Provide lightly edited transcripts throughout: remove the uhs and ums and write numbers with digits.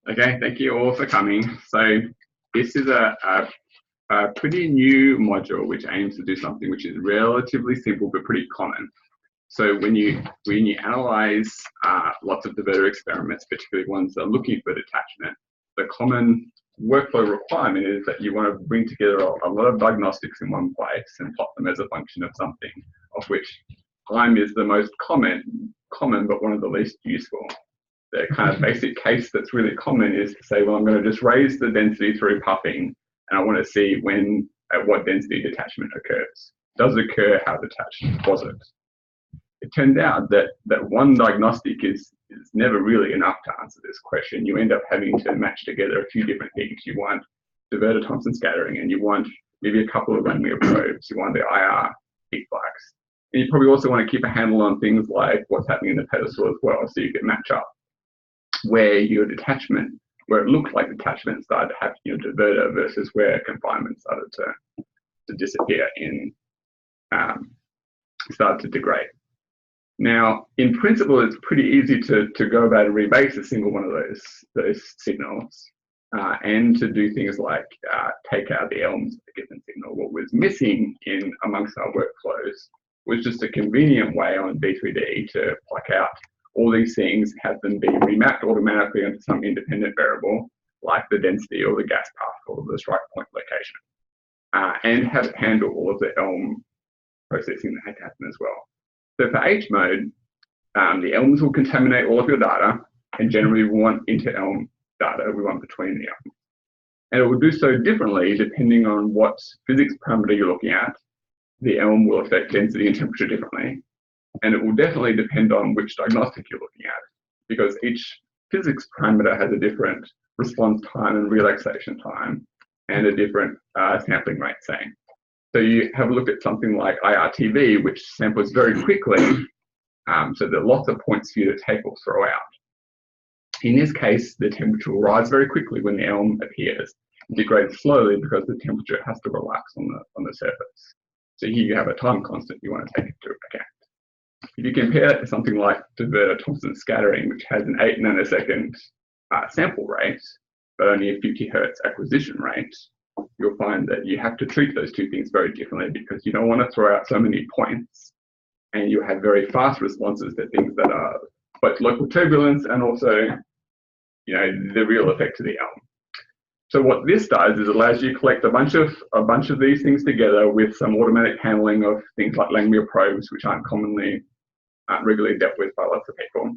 Okay, thank you all for coming. So this is a pretty new module which aims to do something which is relatively simple but pretty common. So when you analyze lots of diverter experiments, particularly ones that are looking for detachment, the common workflow requirement is that you want to bring together a lot of diagnostics in one place and plot them as a function of something, of which time is the most common but one of the least useful. The kind of basic case that's really common is to say, well, I'm going to just raise the density through puffing, and I want to see at what density detachment occurs. Does it occur? How detached was it? It turns out that one diagnostic is never really enough to answer this question. You end up having to match together a few different things. You want diverter Thompson scattering, and you want maybe a couple of Langmuir probes. You want the IR heat flux. And you probably also want to keep a handle on things like what's happening in the pedestal as well, so you can match up where your detachment, where it looked like detachment started to happen in your diverter versus where confinement started to disappear started to degrade. Now, in principle, it's pretty easy to go about and rebase a single one of those signals and to do things like take out the ELMs of a given signal. What was missing in amongst our workflows was just a convenient way on DIII-D to pluck out all these things, have them be remapped automatically onto some independent variable, like the density or the gas path or the strike point location, and have it handle all of the ELM processing that had to happen as well. So for H mode, the ELMs will contaminate all of your data, and generally we want inter-ELM data, we want between the ELMs. And it will do so differently depending on what physics parameter you're looking at. The ELM will affect density and temperature differently. And it will definitely depend on which diagnostic you're looking at, because each physics parameter has a different response time and relaxation time and a different sampling rate, say. So you have a look at something like IRTV, which samples very quickly, so there are lots of points for you to take or throw out. In this case, the temperature will rise very quickly when the ELM appears, and degrade slowly because the temperature has to relax on the surface. So here you have a time constant you want to take into account. If you compare that to something like diverter Thompson scattering, which has an 8 nanosecond sample rate, but only a 50 Hertz acquisition rate, you'll find that you have to treat those two things very differently because you don't want to throw out so many points, and you have very fast responses to things that are both local turbulence and also, the real effect of the ELM. So what this does is it allows you to collect a bunch of these things together with some automatic handling of things like Langmuir probes, which aren't commonly regularly dealt with by lots of people.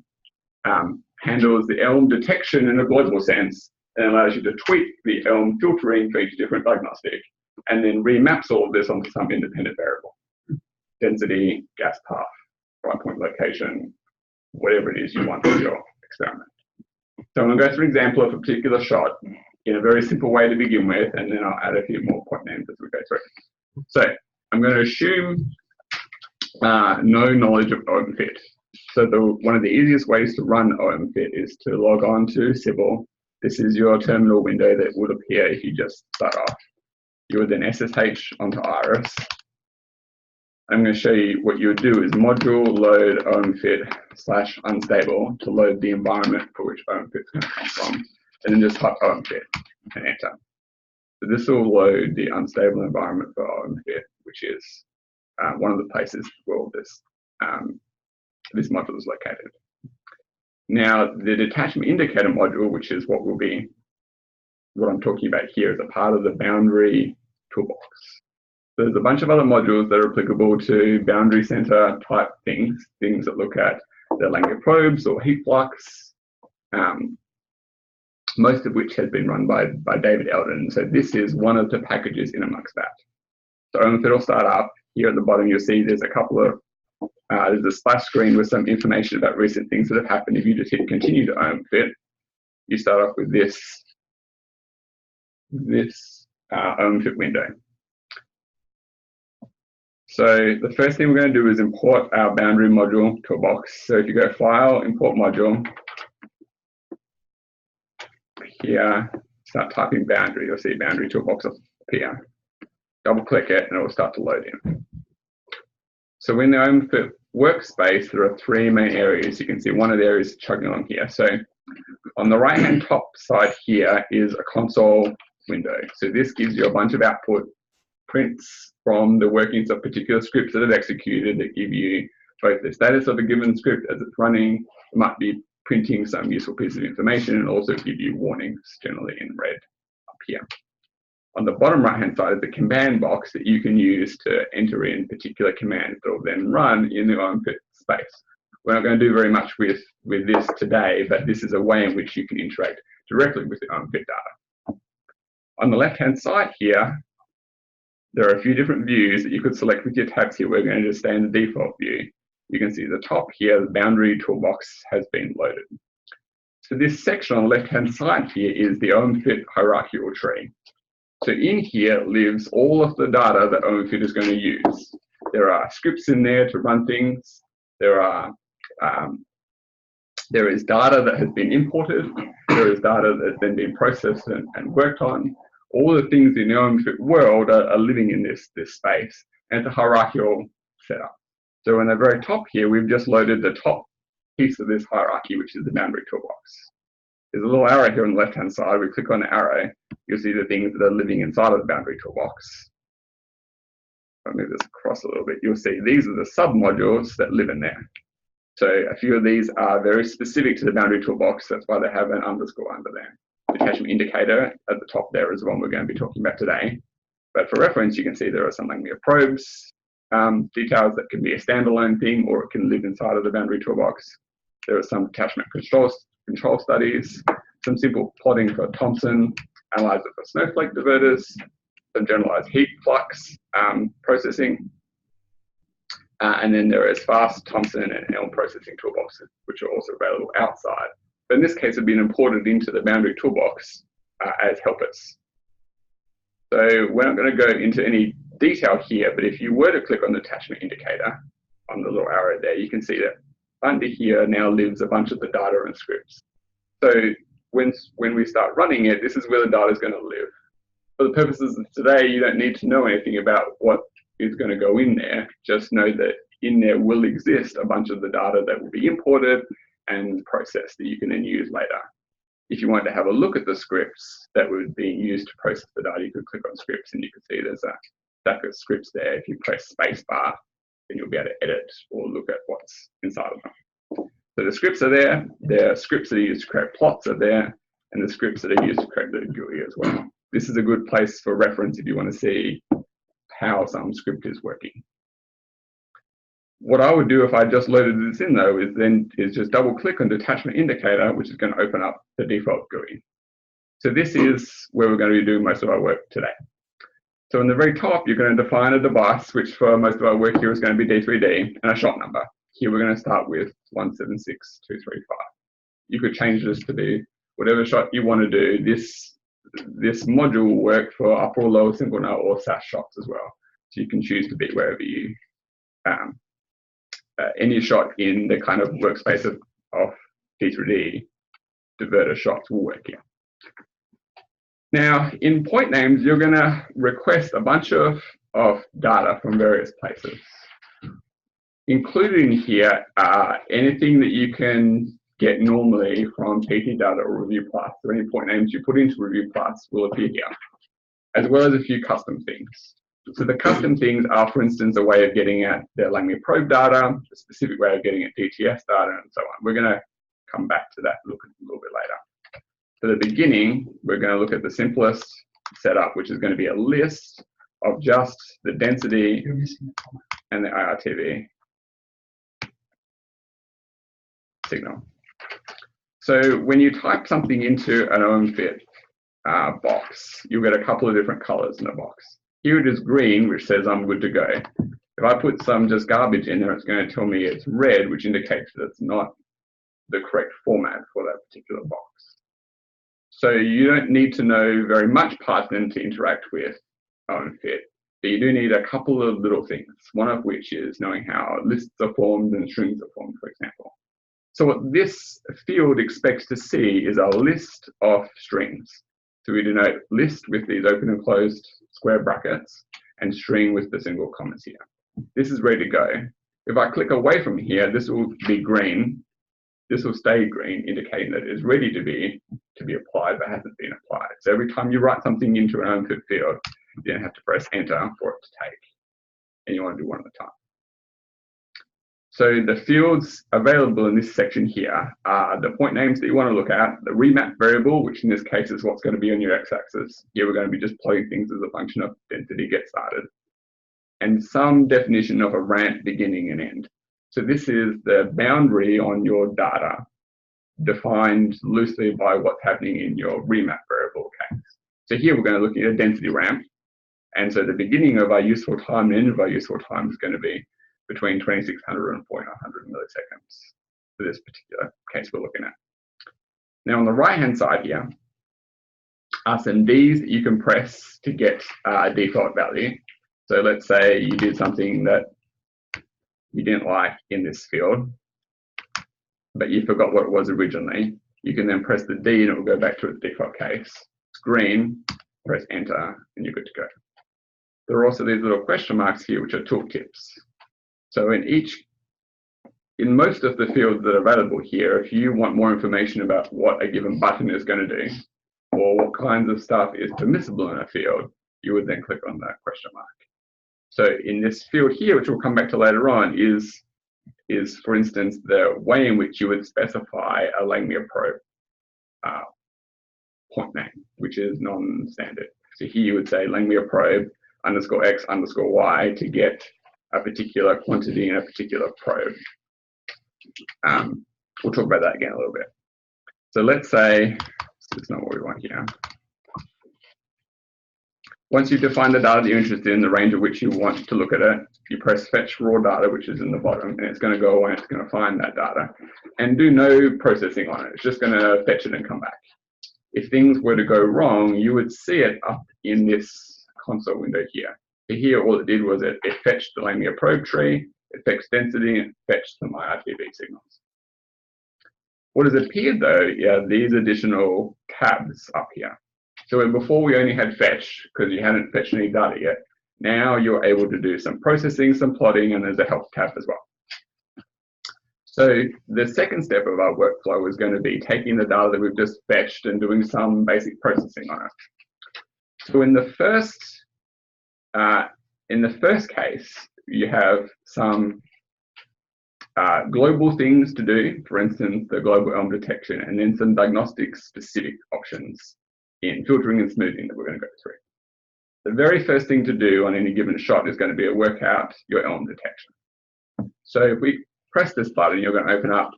Handles the ELM detection in a global sense, and allows you to tweak the ELM filtering for each different diagnostic, and then remaps all of this onto some independent variable. Density, gas path, strike point location, whatever it is you want for your experiment. So I'm going to go through an example of a particular shot in a very simple way to begin with, and then I'll add a few more point names as we go through. So I'm going to assume no knowledge of OMFIT. So one of the easiest ways to run OMFIT is to log on to Sybil. This is your terminal window that would appear if you just start off. You would then SSH onto Iris. I'm going to show you what you would do is module load OMFIT/unstable to load the environment for which OMFIT is going to come from, and then just type OMFIT and enter. So this will load the unstable environment for OMFIT, which is one of the places where this module is located. Now, the Detachment Indicator module, which is what I'm talking about here, is a part of the boundary toolbox. So there's a bunch of other modules that are applicable to boundary center type things that look at the Langmuir probes or heat flux, most of which has been run by David Eldon. So this is one of the packages in amongst that. So OMFIT will start up. Here at the bottom, you'll see there's a couple of there's a splash screen with some information about recent things that have happened. If you just hit continue to OMFIT, you start off with this OMFIT window. So the first thing we're going to do is import our boundary module toolbox. So if you go File, Import Module, here, start typing boundary, you'll see boundary toolbox appear. Double click it and it will start to load in. So in the OMFIT workspace, there are three main areas. You can see one of the areas chugging along here. So On the right-hand top side here is a console window. So this gives you a bunch of output prints from the workings of particular scripts that have executed that give you both the status of a given script as it's running. It might be printing some useful piece of information and also give you warnings, generally in red up here. On the bottom right-hand side is the command box that you can use to enter in particular commands that will then run in the OMFIT space. We're not going to do very much with this today, but this is a way in which you can interact directly with the OMFIT data. On the left-hand side here, there are a few different views that you could select with your tabs here. We're going to just stay in the default view. You can see the top here, the boundary toolbox has been loaded. So this section on the left-hand side here is the OMFIT hierarchical tree. So in here lives all of the data that OMFIT is going to use. There are scripts in there to run things. There is data that has been imported. There is data that's then been processed and worked on. All the things in the OMFIT world are living in this space, and it's a hierarchical setup. So in the very top here, we've just loaded the top piece of this hierarchy, which is the boundary toolbox. There's a little arrow here on the left-hand side. We click on the arrow, you'll see the things that are living inside of the boundary toolbox. I'll move this across a little bit. You'll see these are the submodules that live in there. So a few of these are very specific to the boundary toolbox. That's why they have an underscore under there. Detachment Indicator at the top there is the one we're going to be talking about today. But for reference, you can see there are some like probes, details that can be a standalone thing, or it can live inside of the boundary toolbox. There are some detachment control studies, some simple plotting for Thomson, analyzer for snowflake diverters, some generalized heat flux processing, and then there is fast Thomson and ELM processing toolboxes, which are also available outside. But in this case, have been imported into the boundary toolbox as helpers. So we're not going to go into any detail here, but if you were to click on the Detachment Indicator on the little arrow there, you can see that under here now lives a bunch of the data and scripts. So when we start running it, this is where the data is going to live. For the purposes of today, you don't need to know anything about what is going to go in there. Just know that in there will exist a bunch of the data that will be imported and processed that you can then use later. If you want to have a look at the scripts that were being used to process the data, you could click on scripts and you can see there's a stack of scripts there. If you press spacebar, then you'll be able to edit or look at what's inside of them. So the scripts are there. The scripts that are used to create plots are there, and the scripts that are used to create the GUI as well. This is a good place for reference if you want to see how some script is working. What I would do if I just loaded this in though is just double click on Detachment Indicator, which is going to open up the default GUI. So this is where we're going to be doing most of our work today. So in the very top, you're going to define a device, which for most of our work here is going to be D3D, and a shot number. Here we're going to start with 176235. You could change this to be whatever shot you want to do. This module will work for upper or lower single null or SAS shots as well. So you can choose to be wherever you any shot in the kind of workspace of D3D diverter shots will work here. Now, in point names, you're going to request a bunch of data from various places. Included in here are anything that you can get normally from PT data or Review Plus. So any point names you put into Review Plus will appear here, as well as a few custom things. So the custom things are, for instance, a way of getting at the LangMe probe data, a specific way of getting at DTS data, and so on. We're going to come back to that a little bit later. For the beginning, we're going to look at the simplest setup, which is going to be a list of just the density and the IRTV signal. So when you type something into an OMFIT box, you'll get a couple of different colors in the box. Here it is green, which says I'm good to go. If I put some just garbage in there, it's going to tell me it's red, which indicates that it's not the correct format for that particular box. So you don't need to know very much Python to interact with OMFIT, but you do need a couple of little things, one of which is knowing how lists are formed and strings are formed, for example. So what this field expects to see is a list of strings. So we denote list with these open and closed square brackets and string with the single commas here. This is ready to go. If I click away from here, this will be green, this will stay green, indicating that it is ready to be applied but hasn't been applied. So every time you write something into an OMFIT field, you then have to press enter for it to take, and you want to do one at a time. So the fields available in this section here are the point names that you want to look at, the remap variable, which in this case is what's going to be on your x-axis. Here we're going to be just plotting things as a function of density get started, and some definition of a ramp beginning and end. So this is the boundary on your data, defined loosely by what's happening in your remap variable case. So here we're going to look at a density ramp, and so the beginning of our useful time and end of our useful time is going to be between 2600 and 4900 milliseconds for this particular case we're looking at. Now on the right hand side here are some Ds that you can press to get a default value. So let's say you did something that you didn't like in this field, but you forgot what it was originally. You can then press the D and it will go back to its default case. It's green, press enter, and you're good to go. There are also these little question marks here, which are tooltips. So in most of the fields that are available here, if you want more information about what a given button is going to do, or what kinds of stuff is permissible in a field, you would then click on that question mark. So in this field here, which we'll come back to later on, is for instance, the way in which you would specify a Langmuir probe point name, which is non-standard. So here you would say Langmuir probe underscore X underscore Y to get a particular quantity in a particular probe. We'll talk about that again a little bit. So let's say, it's not what we want here. Once you've defined the data that you're interested in, the range of which you want to look at it, you press fetch raw data, which is in the bottom, and it's going to go away and it's going to find that data and do no processing on it. It's just going to fetch it and come back. If things were to go wrong, you would see it up in this console window here. So here, all it did was it fetched the Langmuir probe tree, it fetched density, and it fetched the MyRTB signals. What has appeared though, these additional tabs up here. So before we only had fetch, because you hadn't fetched any data yet. Now you're able to do some processing, some plotting, and there's a help tab as well. So the second step of our workflow is going to be taking the data that we've just fetched and doing some basic processing on it. So in the first case, you have some global things to do, for instance, the global ELM detection, and then some diagnostic specific options in filtering and smoothing that we're going to go through. The very first thing to do on any given shot is going to be to work out your ELM detection. So if we press this button, you're going to open up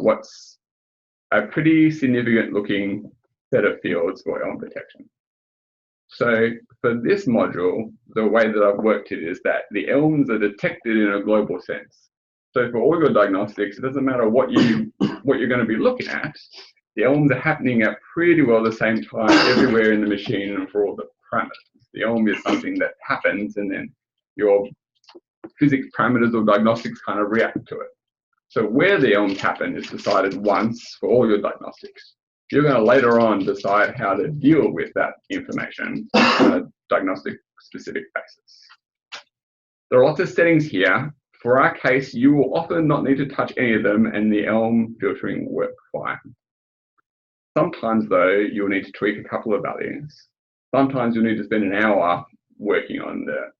what's a pretty significant looking set of fields for ELM detection. So for this module, the way that I've worked it is that the ELMs are detected in a global sense. So for all your diagnostics, it doesn't matter what you're going to be looking at, the ELMs are happening at pretty well the same time everywhere in the machine and for all the parameters. The ELM is something that happens and then your physics parameters or diagnostics kind of react to it. So where the ELMs happen is decided once for all your diagnostics. You're going to later on decide how to deal with that information on a diagnostic specific basis. There are lots of settings here. For our case, you will often not need to touch any of them and the ELM filtering will work fine. Sometimes though, you'll need to tweak a couple of values. Sometimes you'll need to spend an hour working on the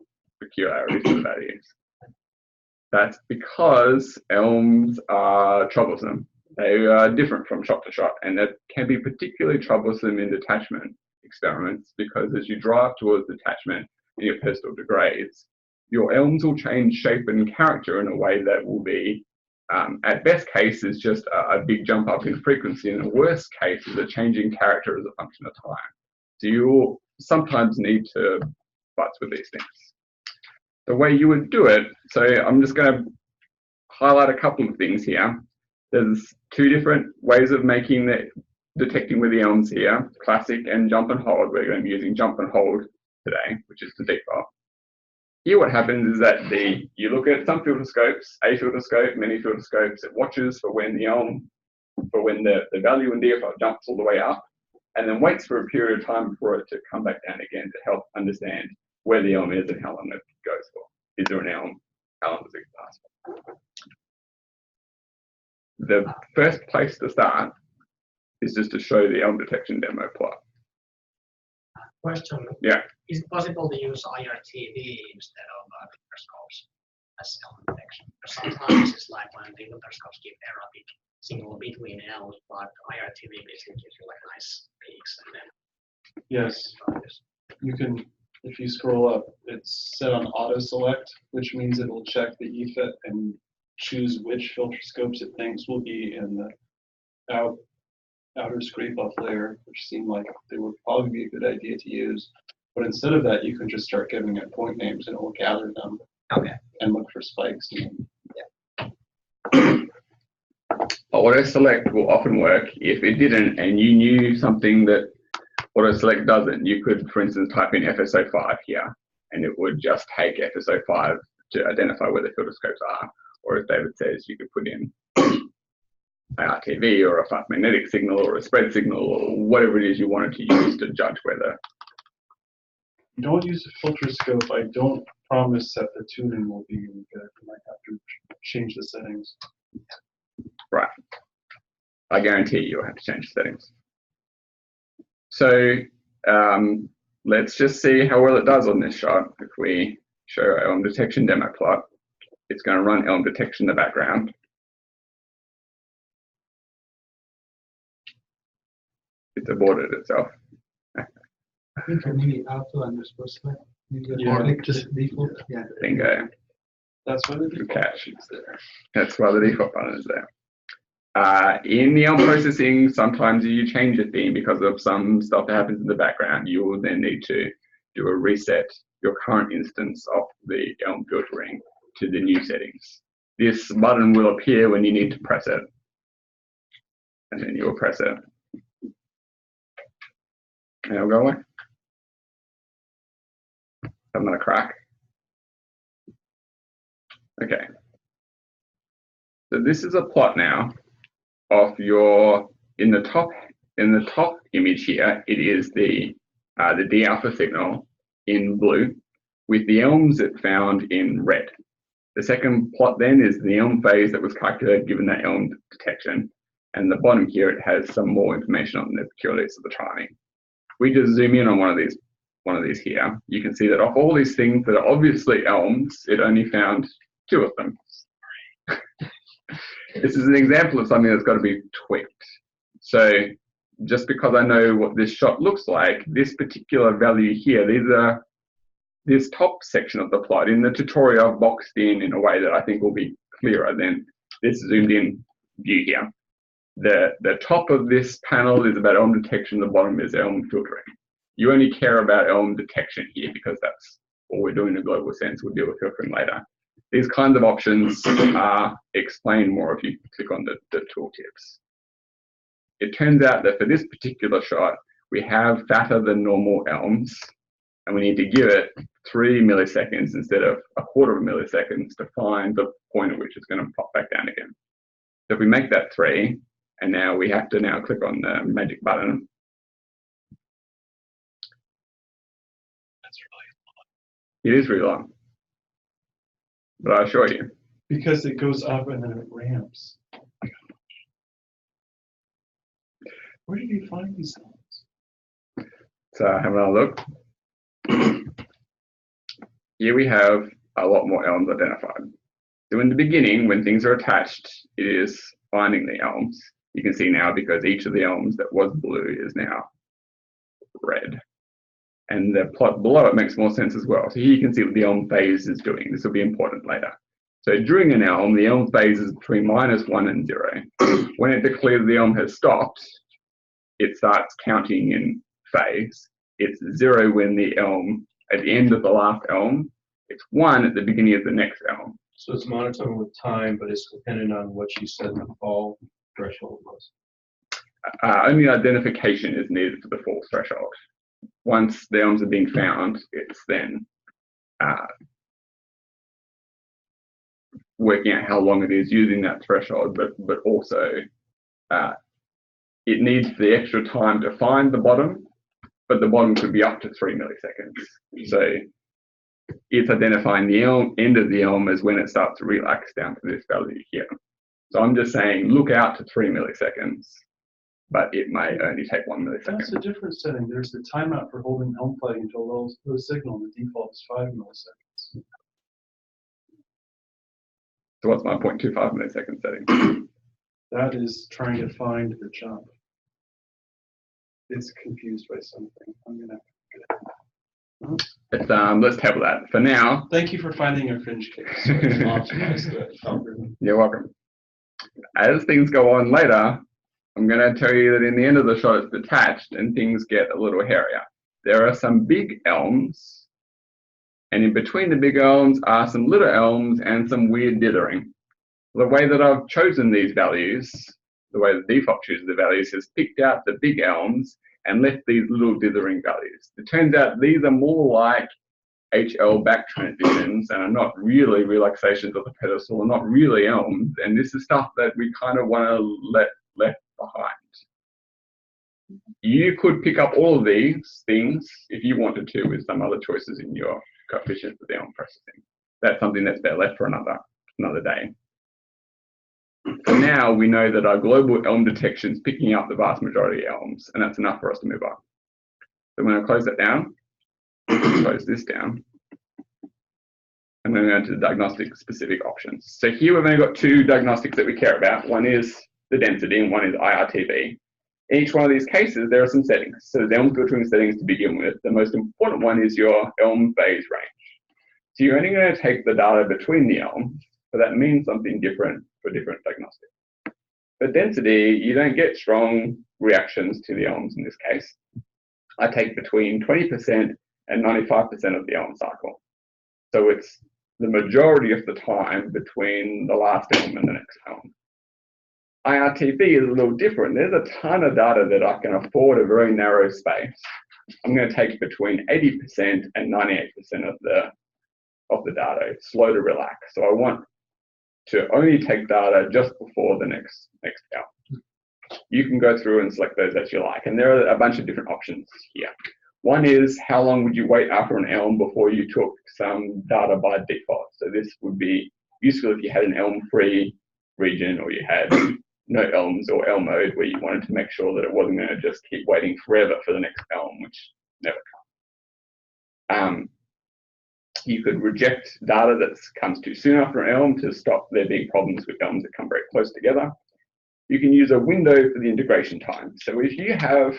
peculiarities of the values. That's because ELMs are troublesome. They are different from shot to shot, and that can be particularly troublesome in detachment experiments because as you drive towards detachment and your pedestal degrades, your ELMs will change shape and character in a way that will be, at best case, is just a big jump up in frequency, and the worst case is a changing character as a function of time. So you'll sometimes need to futz with these things. The way you would do it, so I'm just going to highlight a couple of things here. There's two different ways of making the detecting with the ELMs here, classic and jump and hold. We're going to be using jump and hold today, which is the default. Here what happens is that you look at some filter scopes, a filter scope, many filter scopes, it watches for when the value in default jumps all the way up, and then waits for a period of time for it to come back down again to help understand where the ELM is and how long it goes for. Is there an ELM? How long does it last for? the first place to start is just to show the ELM detection demo plot. Question. Yeah. Is it possible to use IRTV instead of filterscopes as ELM detection? Sometimes it's like when the filterscopes give erratic signal between ELMs, but IRTV basically gives you like nice peaks and then. Yes, you can, if you scroll up, it's set on auto select, which means it will check the EFIT and choose which filter scopes it thinks will be in the outer scrape off layer, which seemed like they would probably be a good idea to use. But instead of that, you can just start giving it point names and it will gather them. Okay. And look for spikes. Auto select will often work. If it didn't and you knew something that auto select doesn't, you could, for instance, type in FSO5 here, and it would just take FSO5 to identify where the filter scopes are. Or as David says, you could put in RTV or a fast magnetic signal or a spread signal or whatever it is you wanted to use to judge whether. Don't use a filter scope. I don't promise that the tuning will be good. You might have to change the settings. Right. I guarantee you'll have to change the settings. So let's just see how well it does on this shot. If we show ELM detection demo plot, it's going to run ELM detection in the background. It's aborted itself. I think maybe auto and responsely. Yeah. Or like just default. Yeah. Bingo. That's why the default catch. is there. That's why the default button is there. In the ELM processing, sometimes you change a theme because of some stuff that happens in the background. You will then need to do a reset your current instance of the ELM filtering to the new settings. This button will appear when you need to press it. And then you'll press it. And it'll go away. I'm gonna crack. Okay. So this is a plot now of your, in the top image here, it is the D alpha signal in blue with the ELMs it found in red. The second plot then is the ELM phase that was calculated given that ELM detection. And the bottom here, it has some more information on the peculiarities of the timing. We just zoom in on one of these here. You can see that of all these things that are obviously ELMs, it only found 2 of them. This is an example of something that's got to be tweaked. So just because I know what this shot looks like, this particular value here, this top section of the plot in the tutorial I've boxed in a way that I think will be clearer than this zoomed in view here. The top of this panel is about ELM detection, the bottom is ELM filtering. You only care about ELM detection here because that's what we're doing in a global sense. We'll deal with filtering later. These kinds of options are explained more if you click on the tooltips. It turns out that for this particular shot, we have fatter than normal ELMs, and we need to give it 3 milliseconds instead of 1/4 milliseconds to find the point at which it's going to pop back down again. So if we make that 3, and now we have to now click on the magic button. That's really long. It is really long, but I assure you. Because it goes up and then it ramps. Where did you find these things? So have another look. Here we have a lot more ELMs identified. So in the beginning, when things are attached, it is finding the ELMs. You can see now because each of the ELMs that was blue is now red. And the plot below it makes more sense as well. So here you can see what the ELM phase is doing. This will be important later. So during an ELM, the ELM phase is between -1 and 0. When it declares the ELM has stopped, it starts counting in phase. It's 0 when the ELM, at the end of the last ELM, it's 1 at the beginning of the next ELM. So it's monitoring with time, but it's dependent on what you said the fall threshold was. Only identification is needed for the false threshold. Once the ELMs have been found, it's then working out how long it is using that threshold, but also it needs the extra time to find the bottom, but the bottom could be up to 3 milliseconds. So it's identifying the ELM, end of the ELM as when it starts to relax down to this value here. So I'm just saying, look out to 3 milliseconds, but it may only take 1 millisecond. That's a different setting. There's the timeout for holding elm flag until low signal. The default is 5 milliseconds. So what's my 0.25 millisecond setting? That is trying to find the jump. It's confused by something. I'm gonna. But, let's table that. For now, Thank you for finding a fringe case. So I can optimize the algorithm. you're welcome. As things go on later, I'm going to tell you that in the end of the shot it's detached and things get a little hairier. There are some big ELMs, and in between the big ELMs are some little ELMs and some weird dithering. The way that I've chosen these values, the way the default chooses the values, has picked out the big ELMs and left these little dithering values. It turns out these are more like HL back transitions and are not really relaxations of the pedestal, and not really ELMs, and this is stuff that we kind of want to let left behind. You could pick up all of these things if you wanted to with some other choices in your coefficient for the ELM processing. That's something that's better left for another day. For now, we know that our global ELM detection is picking up the vast majority of ELMs, and that's enough for us to move on. So I'm going to close that down, close this down, and then go into the diagnostic specific options. So here we've only got two diagnostics that we care about. One is the density and one is IRTV. In each one of these cases, there are some settings. So the ELM filtering settings to begin with. The most important one is your ELM phase range. So you're only going to take the data between the ELMs, but that means something different for different diagnostics. For density, you don't get strong reactions to the ELMs in this case. I take between 20% and 95% of the ELM cycle. So it's the majority of the time between the last ELM and the next ELM. IRTV is a little different. There's a ton of data that I can afford a very narrow space. I'm going to take between 80% and 98% of the data. It's slow to relax. So I want to only take data just before the next ELM. You can go through and select those as you like. And there are a bunch of different options here. One is how long would you wait after an ELM before you took some data by default. So this would be useful if you had an ELM-free region, or you had no ELMs or ELM mode where you wanted to make sure that it wasn't going to just keep waiting forever for the next ELM, which never comes. You could reject data that comes too soon after an ELM to stop there being problems with ELMs that come very close together. You can use a window for the integration time. So if you have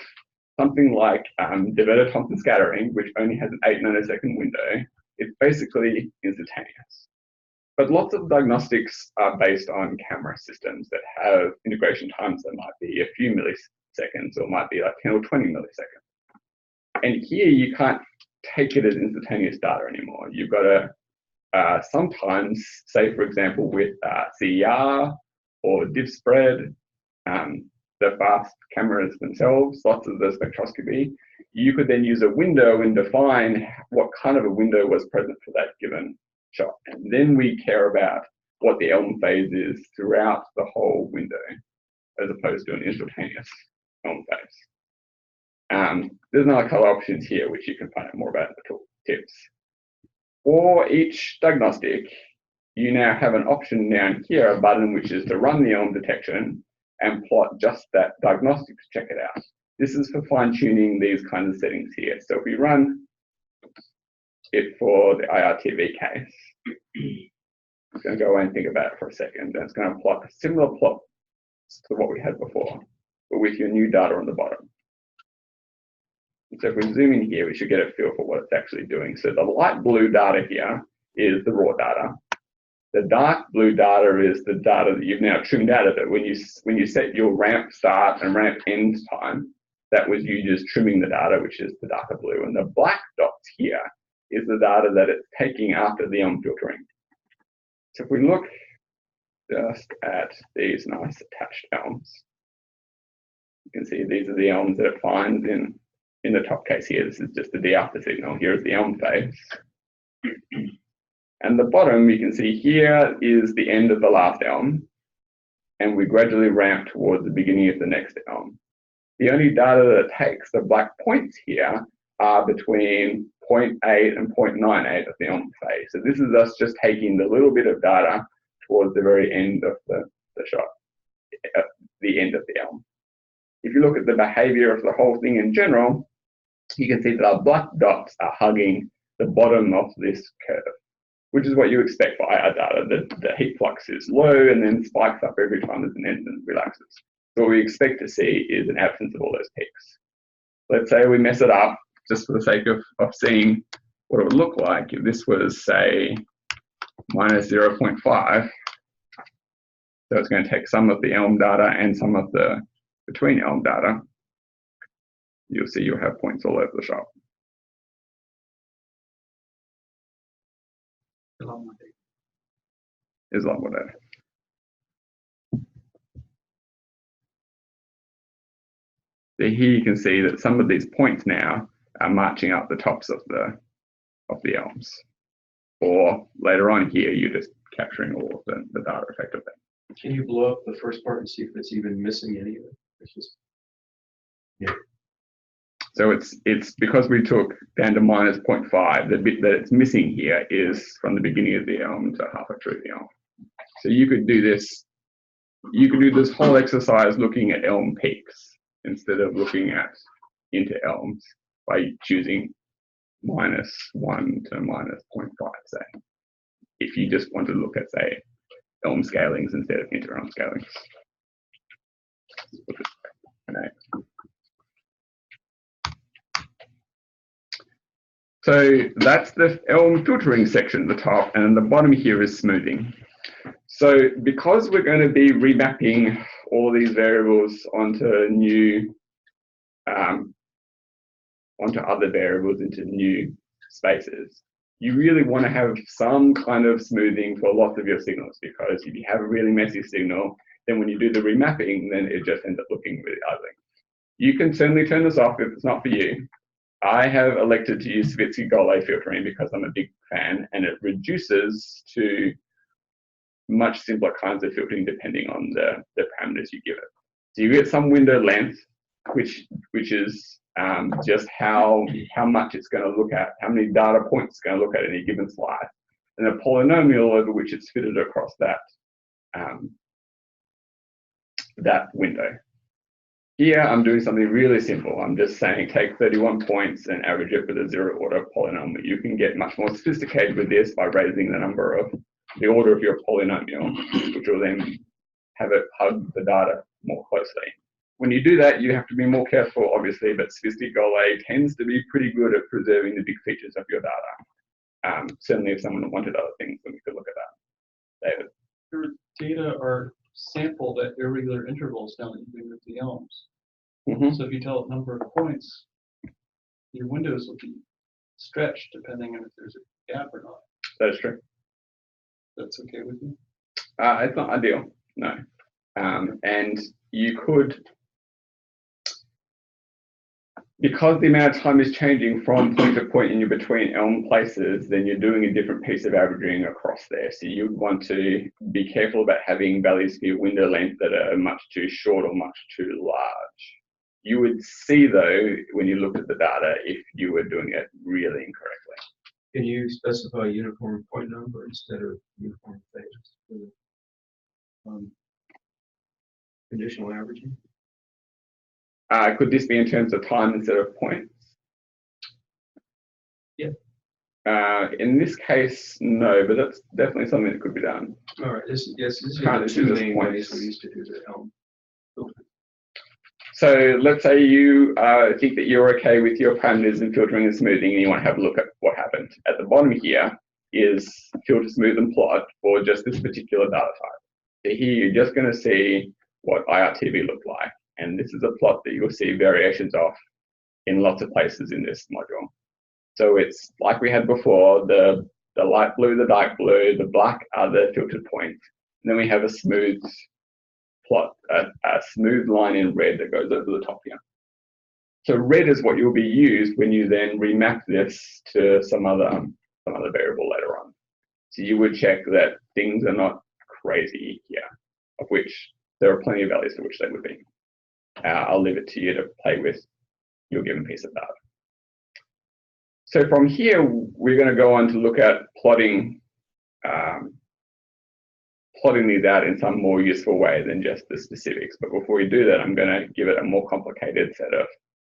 something like de Sitter-Thompson scattering, which only has an 8 nanosecond window, it's basically instantaneous. But lots of diagnostics are based on camera systems that have integration times that might be a few milliseconds, or might be like 10 or 20 milliseconds. And here you can't take it as instantaneous data anymore. You've got to sometimes, say for example with CER or diff spread, the fast cameras themselves, lots of the spectroscopy, you could then use a window and define what kind of a window was present for that given shot. And then we care about what the ELM phase is throughout the whole window, as opposed to an instantaneous ELM phase. There's another couple of options here which you can find out more about in the tool tips. For each diagnostic, you now have an option down here, a button which is to run the ELM detection and plot just that diagnostic to check it out. This is for fine-tuning these kinds of settings here. So if we run it for the IRTV case, I'm going to go away and think about it for a second, and it's going to plot a similar plot to what we had before, but with your new data on the bottom. So if we zoom in here, we should get a feel for what it's actually doing. So the light blue data here is the raw data. The dark blue data is the data that you've now trimmed out of it. When you set your ramp start and ramp end time, that was you just trimming the data, which is the darker blue. And the black dots here is the data that it's taking after the ELM filtering. So if we look just at these nice attached ELMs, you can see these are the ELMs that it finds in the top case here. This is just the D after signal. Here is the ELM phase. And the bottom, you can see here is the end of the last ELM, and we gradually ramp towards the beginning of the next ELM. The only data that it takes, the black points here, are between 0.8 and 0.98 of the ELM phase. So this is us just taking the little bit of data towards the very end of the shot at the end of the ELM. If you look at the behavior of the whole thing in general, you can see that our black dots are hugging the bottom of this curve, which is what you expect for IR data. The heat flux is low and then spikes up every time there's an end and relaxes. So what we expect to see is an absence of all those peaks. Let's say we mess it up just for the sake of seeing what it would look like if this was, say, minus 0.5. So it's going to take some of the ELM data and some of the between ELM data. You'll see you'll have points all over the shop. Is a lot more data. So here you can see that some of these points now are marching up the tops of the ELMs. Or later on here, you're just capturing all of the data effectively. Can you blow up the first part and see if it's even missing any of it? It's just, yeah. So it's because we took down to minus 0.5, the bit that it's missing here is from the beginning of the ELM to halfway through the ELM. So you could do this whole exercise looking at ELM peaks instead of looking at inter-ELMs by choosing -1 to -0.5, say, if you just want to look at, say, ELM scalings instead of inter-ELM scalings. So that's the ELM filtering section at the top, and the bottom here is smoothing. So because we're going to be remapping all these variables onto new, onto other variables into new spaces, you really want to have some kind of smoothing for lots of your signals, because if you have a really messy signal, then when you do the remapping, then it just ends up looking really ugly. You can certainly turn this off if it's not for you. I have elected to use Savitsky-Golay filtering because I'm a big fan, and it reduces to much simpler kinds of filtering depending on the parameters you give it. So you get some window length, which is just how much it's going to look at, how many data points it's going to look at in any given slide, and a polynomial over which it's fitted across that that window. Here I'm doing something really simple. I'm just saying take 31 points and average it with a zero order polynomial. You can get much more sophisticated with this by raising the order of your polynomial, which will then have it hug the data more closely. When you do that, you have to be more careful, obviously, but Savitsky-Golay tends to be pretty good at preserving the big features of your data. Certainly if someone wanted other things, then we could look at that. David? Your data are sampled at irregular intervals now that you do with the ELMs. Mm-hmm. So if you tell a number of points, your windows will be stretched depending on if there's a gap or not. That is true. That's okay with you? It's not ideal, no. And you could, because the amount of time is changing from point to point in your between ELM places, then you're doing a different piece of averaging across there. So you'd want to be careful about having values for your window length that are much too short or much too large. You would see, though, when you looked at the data, if you were doing it really incorrectly. Can you specify a uniform point number instead of uniform phases for the conditional averaging? Could this be in terms of time instead of points? Yeah. In this case, no, but that's definitely something that could be done. All right. This is Currently, two just main points. ways we used to do the ELM. So let's say you think that you're okay with your parameters and filtering and smoothing, and you want to have a look at what happened. At the bottom here is filter, smooth, and plot for just this particular data type. So here you're just going to see what IRTV looked like. And this is a plot that you'll see variations of in lots of places in this module. So it's like we had before, the light blue, the dark blue, the black are the filtered points. And then we have a smooth plot, a smooth line in red that goes over the top here. So red is what will be used when you then remap this to some other variable later on. So you would check that things are not crazy here, of which there are plenty of values for which they would be. I'll leave it to you to play with your given piece of data. So from here, we're going to go on to look at plotting plotting these out in some more useful way than just the specifics. But before we do that, I'm going to give it a more complicated set of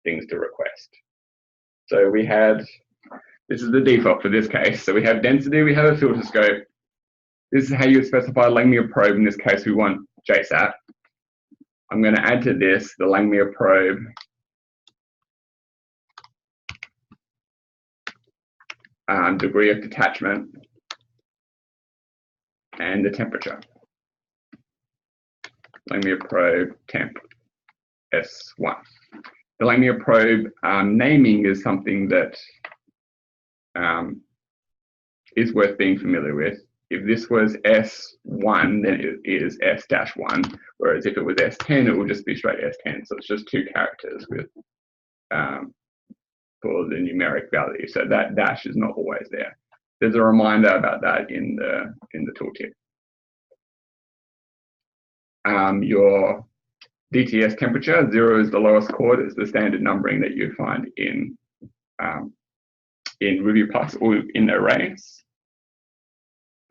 things to request. So we had, this is the default for this case. So we have density, we have a filter scope. This is how you would specify Langmuir probe. In this case, we want JSAT. I'm going to add to this the Langmuir probe degree of detachment and the temperature. Langmuir probe temp S1. The Langmuir probe naming is something that is worth being familiar with. If this was S1, then it is S-1, whereas if it was S10, it will just be straight S10. So it's just 2 characters with for the numeric value. So that dash is not always there. There's a reminder about that in the tooltip. Your DTS temperature, 0 is the lowest chord, is the standard numbering that you find in Review Plus or in arrays.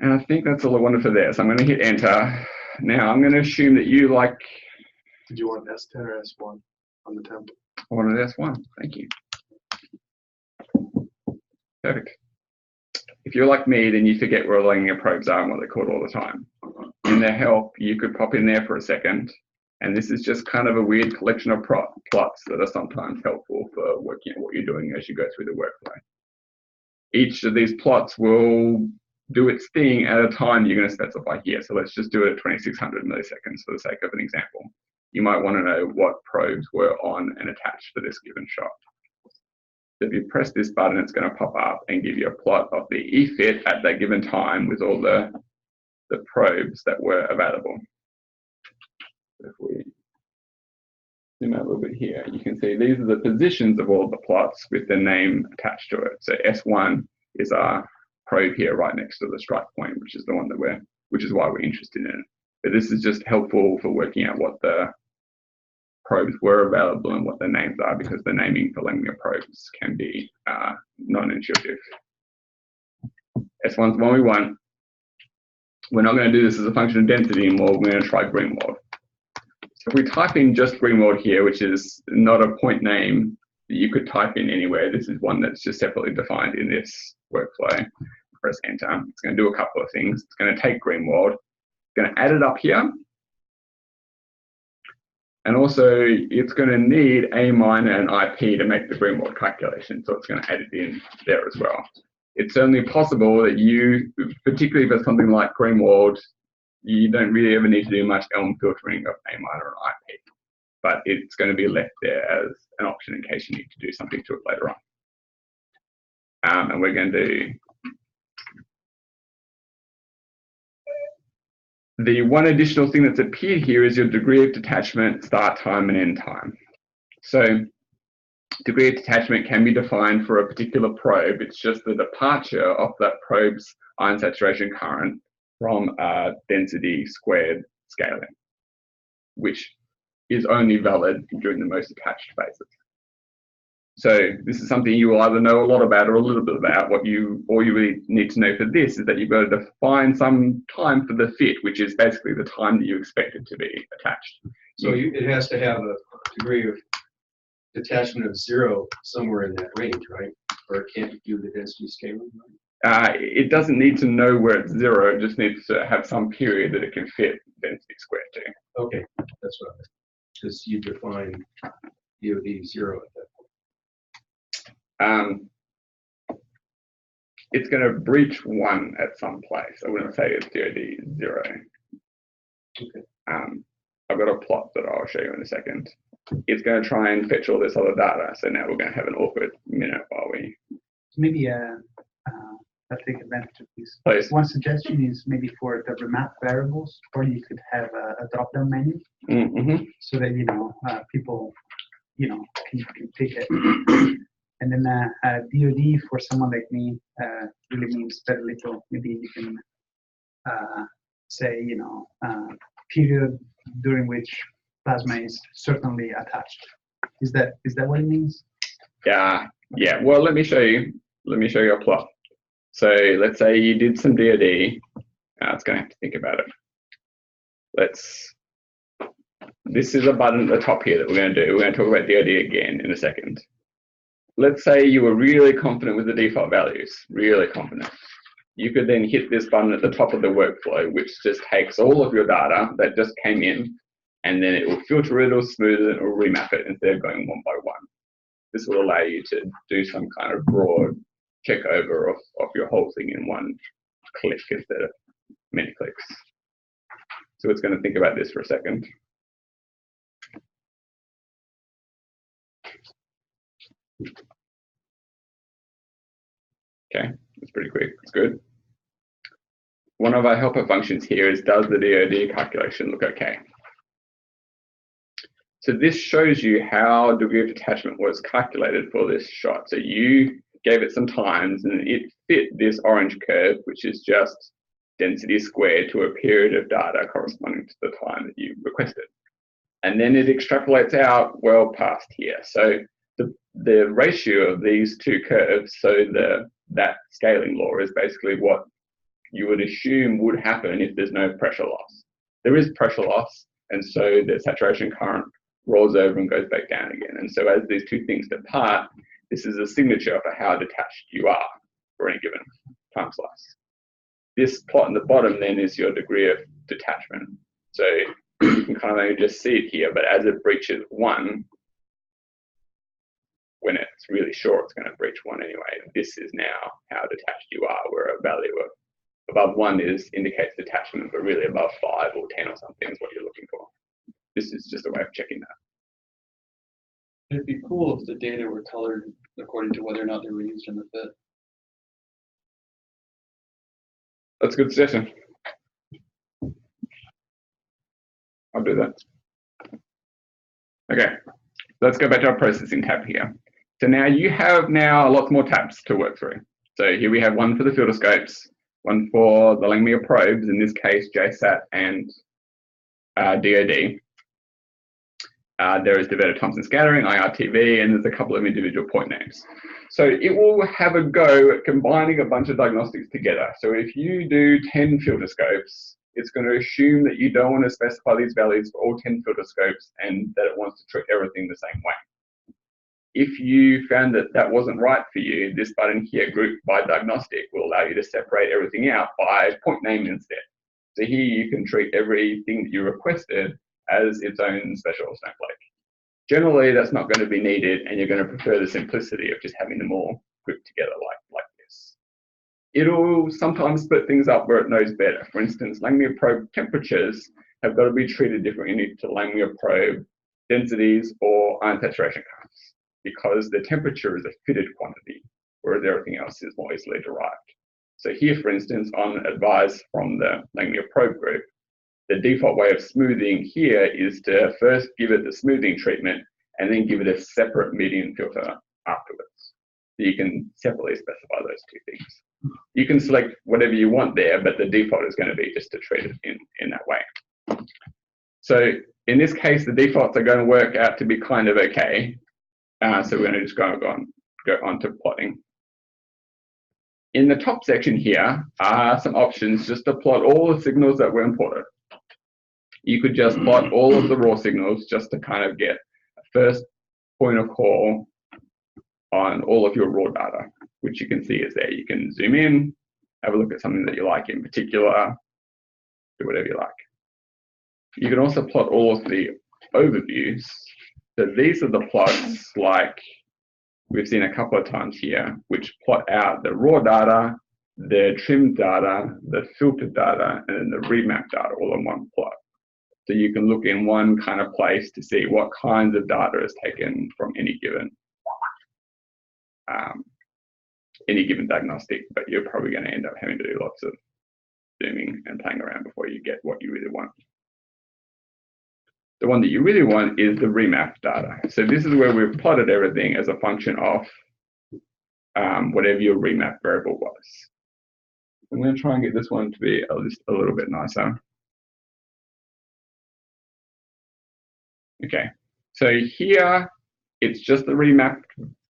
And I think that's all I wanted for there. So I'm going to hit enter. Now I'm going to assume that you like. Did you want S10 or S1 on the temp? I wanted S1. Thank you. Perfect. If you're like me, then you forget where Langmuir probes are and what they're called all the time. In their help, you could pop in there for a second. And this is just kind of a weird collection of plots that are sometimes helpful for working out what you're doing as you go through the workflow. Each of these plots will do its thing at a time you're going to specify here. So let's just do it at 2600 milliseconds for the sake of an example. You might want to know what probes were on and attached for this given shot. So if you press this button, it's going to pop up and give you a plot of the EFIT at that given time with all the probes that were available. If we zoom out a little bit here, you can see these are the positions of all the plots with the name attached to it. So S1 is our probe here right next to the strike point, which is the one that which is why we're interested in it. But this is just helpful for working out what the probes were available and what the names are, because the naming for Langmuir probes can be non-intuitive. S1's the one we want. We're not going to do this as a function of density anymore. We're going to try Greenwald. So if we type in just Greenwald here, which is not a point name that you could type in anywhere, this is one that's just separately defined in this workflow. Press enter. It's going to do a couple of things. It's going to take Greenwald, it's going to add it up here, and also it's going to need A minor and IP to make the Greenwald calculation, so it's going to add it in there as well. It's certainly possible that you, particularly for something like Greenwald, you don't really ever need to do much ELM filtering of A minor and IP, but it's going to be left there as an option in case you need to do something to it later on. And we're going to do the one additional thing that's appeared here is your degree of detachment, start time and end time. So degree of detachment can be defined for a particular probe. It's just the departure of that probe's ion saturation current from density squared scaling, which is only valid during the most attached phases. So this is something you will either know a lot about or a little bit about. All you really need to know for this is that you've got to define some time for the fit, which is basically the time that you expect it to be attached. So it has to have a degree of detachment of 0 somewhere in that range, right? Or it can't do the density scaling? It doesn't need to know where it's 0, it just needs to have some period that it can fit density squared to. Okay, that's what I meant. Because you define DIII-D 0 at that point. It's going to breach 1 at some place. I wouldn't say it's DIII-D 0. Okay. I've got a plot that I'll show you in a second. It's going to try and fetch all this other data. So now we're going to have an awkward minute while we... Maybe I'll take advantage of this. Please. One suggestion is maybe for the remap variables, or you could have a drop-down menu so that people can pick it. And then DIII for someone like me really means very little. Maybe you can say period during which plasma is certainly attached. Is that what it means? Yeah. Well, let me show you. Let me show you a plot. So let's say you did some DIII. It's going to have to think about it. This is a button at the top here that we're going to do. We're going to talk about DIII-D again in a second. Let's say you were really confident with the default values, really confident. You could then hit this button at the top of the workflow, which just takes all of your data that just came in, and then it will filter it or smooth it or remap it instead of going one by one. This will allow you to do some kind of broad check over of your whole thing in one click instead of many clicks. So it's going to think about this for a second. Okay, that's pretty quick, it's good. One of our helper functions here is, does the DIII-D calculation look okay? So this shows you how degree of detachment was calculated for this shot. So you gave it some times and it fit this orange curve, which is just density squared to a period of data corresponding to the time that you requested. And then it extrapolates out well past here. So the ratio of these two curves, so that scaling law is basically what you would assume would happen if there's no pressure loss. There is pressure loss, and so the saturation current rolls over and goes back down again. And so as these two things depart, this is a signature for how detached you are for any given time slice. This plot in the bottom then is your degree of detachment. So you can kind of only just see it here, but as it breaches 1, when it's really short, it's going to breach 1 anyway. This is now how detached you are, where a value of above 1 indicates detachment, but really above 5 or 10 or something is what you're looking for. This is just a way of checking that. It'd be cool if the data were colored according to whether or not they were used in the fit. That's a good suggestion. I'll do that. Okay, let's go back to our processing tab here. So now you have lots more tabs to work through. So here we have one for the filter scopes, one for the Langmuir probes, in this case JSAT and DIII-D. There is Devetter-Thompson scattering, IRTV, and there's a couple of individual point names. So it will have a go at combining a bunch of diagnostics together. So if you do 10 filter scopes, it's going to assume that you don't want to specify these values for all 10 filter scopes and that it wants to treat everything the same way. If you found that that wasn't right for you, this button here, Group by Diagnostic, will allow you to separate everything out by point name instead. So here you can treat everything that you requested as its own special snowflake. Generally, that's not going to be needed, and you're going to prefer the simplicity of just having them all grouped together like this. It'll sometimes split things up where it knows better. For instance, Langmuir probe temperatures have got to be treated differently to Langmuir probe densities or ion saturation currents, because the temperature is a fitted quantity, whereas everything else is more easily derived. So here, for instance, on advice from the Langmuir probe group, the default way of smoothing here is to first give it the smoothing treatment and then give it a separate median filter afterwards. So you can separately specify those two things. You can select whatever you want there, but the default is going to be just to treat it in that way. So in this case, the defaults are going to work out to be kind of okay. So we're going to just go on to plotting. In the top section here are some options just to plot all the signals that were imported. You could just plot all of the raw signals just to kind of get a first point of call on all of your raw data, which you can see is there. You can zoom in, have a look at something that you like in particular, do whatever you like. You can also plot all of the overviews. So these are the plots like we've seen a couple of times here, which plot out the raw data, the trimmed data, the filtered data, and then the remap data all in one plot. So you can look in one kind of place to see what kinds of data is taken from any given diagnostic, but you're probably going to end up having to do lots of zooming and playing around before you get what you really want. The one that you really want is the remap data. So this is where we've plotted everything as a function of whatever your remap variable was. I'm going to try and get this one to be just a little bit nicer. Okay, so here it's just the remapped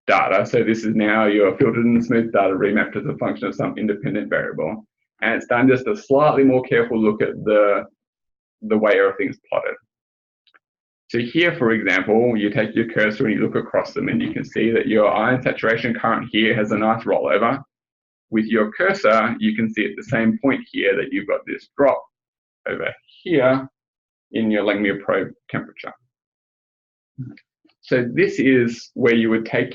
data. So this is now your filtered and smooth data remapped as a function of some independent variable. And it's done just a slightly more careful look at the the way everything's plotted. So here, for example, you take your cursor and you look across them, and you can see that your ion saturation current here has a nice rollover. With your cursor, you can see at the same point here that you've got this drop over here in your Langmuir probe temperature. So this is where you would take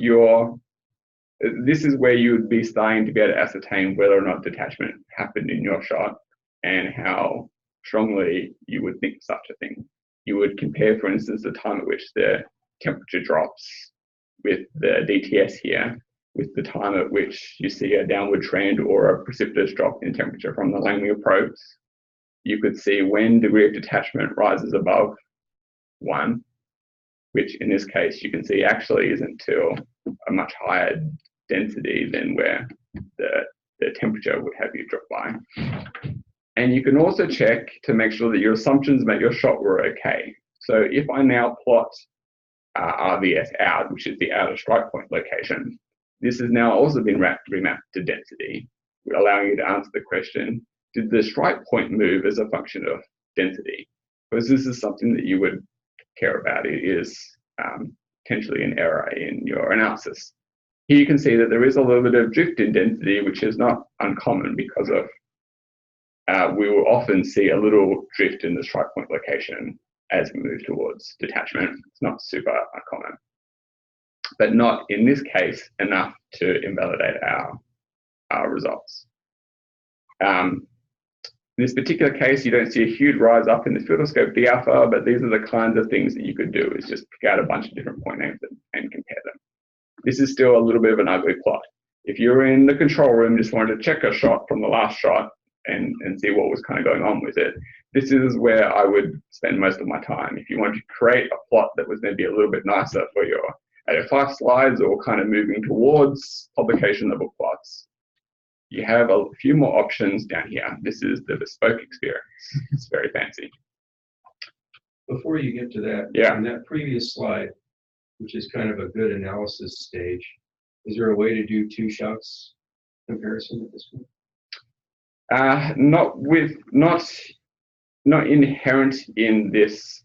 this is where you would be starting to be able to ascertain whether or not detachment happened in your shot and how strongly you would think such a thing. You would compare, for instance, the time at which the temperature drops with the DTS here with the time at which you see a downward trend or a precipitous drop in temperature from the Langmuir probes. You could see when degree of detachment rises above 1, which in this case you can see actually isn't till a much higher density than where the temperature would have you drop by. And you can also check to make sure that your assumptions about your shot were okay. So if I now plot RVS out, which is the outer strike point location, this has now also been remapped to density, allowing you to answer the question, did the strike point move as a function of density? Because this is something that you would care about. It is potentially an error in your analysis. Here you can see that there is a little bit of drift in density, which is not uncommon because of we will often see a little drift in the strike point location as we move towards detachment. It's not super uncommon, but not in this case enough to invalidate our results. In this particular case, you don't see a huge rise up in the filterscope D alpha, but these are the kinds of things that you could do, is just pick out a bunch of different point names and compare them. This is still a little bit of an ugly plot. If you're in the control room, just wanted to check a shot from the last shot and see what was kind of going on with it, this is where I would spend most of my time. If you want to create a plot that was maybe a little bit nicer for your 805 slides or kind of moving towards publication level plots, you have a few more options down here. This is the bespoke experience. It's very fancy. Before you get to that, yeah. On that previous slide, which is kind of a good analysis stage, is there a way to do 2 shots comparison at this point? Not inherent in this